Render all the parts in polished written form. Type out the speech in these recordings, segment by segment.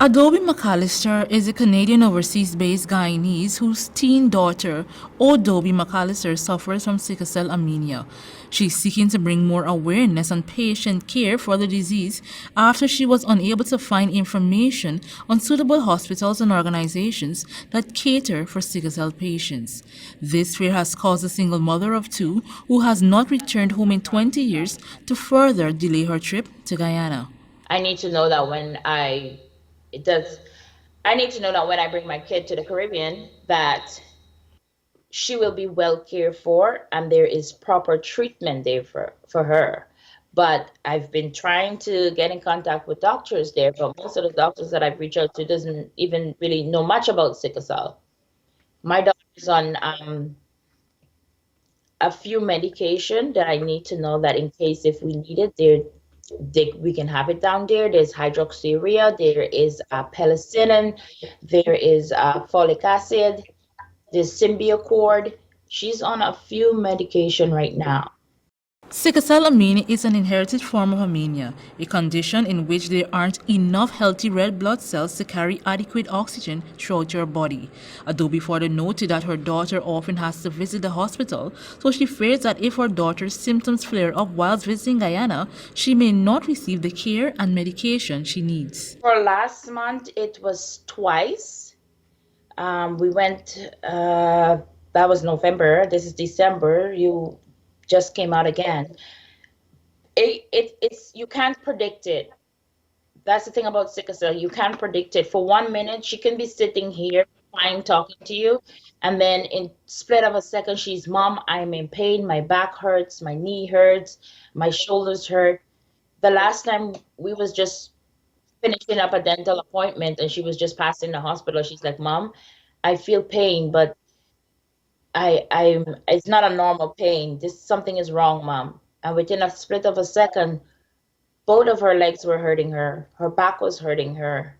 Adobe McAllister is a Canadian overseas-based Guyanese whose teen daughter, Adobe McAllister, suffers from sickle cell anemia. She's seeking to bring more awareness on patient care for the disease after she was unable to find information on suitable hospitals and organizations that cater for sickle cell patients. This fear has caused a single mother of two who has not returned home in 20 years to further delay her trip to Guyana. I need to know that it does, I need to know that when I bring my kid to the Caribbean, that she will be well cared for and there is proper treatment there for her. But I've been trying to get in contact with doctors there, but most of the doctors that I've reached out to doesn't even really know much about sickle cell. My daughter is on a few medication that I need to know that in case if we need it, we can have it down there. There's hydroxyurea, there is penicillin, there is folic acid, there's Symbiocord. She's on a few medication right now. Sickle cell anemia is an inherited form of anemia, a condition in which there aren't enough healthy red blood cells to carry adequate oxygen throughout your body. Adobe further noted that her daughter often has to visit the hospital, so she fears that if her daughter's symptoms flare up whilst visiting Guyana, she may not receive the care and medication she needs. For last month, it was twice. We went, that was November, this is December. You just came out again. It's you can't predict it. That's the thing about sickle cell. You can't predict it. For 1 minute, she can be sitting here fine talking to you, and then in split of a second, she's mom, I'm in pain, my back hurts, my knee hurts, my shoulders hurt. The last time we was just finishing up a dental appointment and she was just passing the hospital. She's like, Mom, I feel pain, but I'm it's not a normal pain. This something is wrong, Mom. And within a split of a second, both of her legs were hurting her, her back was hurting her,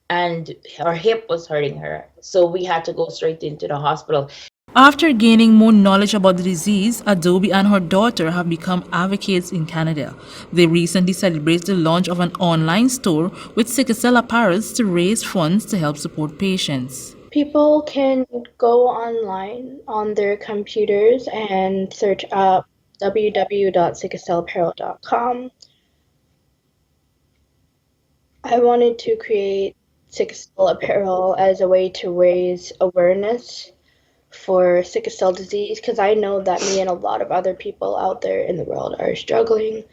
and her hip was hurting her. So we had to go straight into the hospital. After gaining more knowledge about the disease, Adobe and her daughter have become advocates in Canada. They recently celebrated the launch of an online store with sickle cell apparels to raise funds to help support patients. People can go online on their computers and search up www.sicklecellapparel.com. I wanted to create sickle cell apparel as a way to raise awareness for sickle cell disease because I know that me and a lot of other people out there in the world are struggling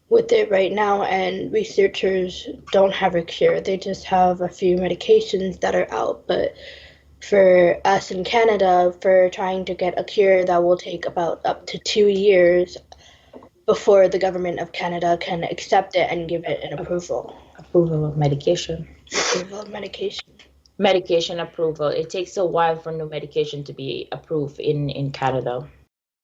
with it right now, and researchers don't have a cure. They just have a few medications that are out, but for us in Canada, for trying to get a cure, that will take about up to 2 years before the government of Canada can accept it and give it an approval. Approval of medication. Approval of medication. Medication approval. It takes a while for new medication to be approved in Canada.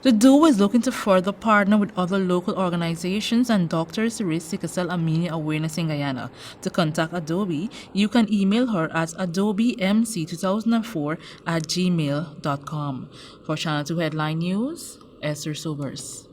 The duo is looking to further partner with other local organizations and doctors to raise sickle cell anemia awareness in Guyana. To contact Adobe, you can email her at adobemc2004@gmail.com. For Channel 2 Headline News, Esther Sobers.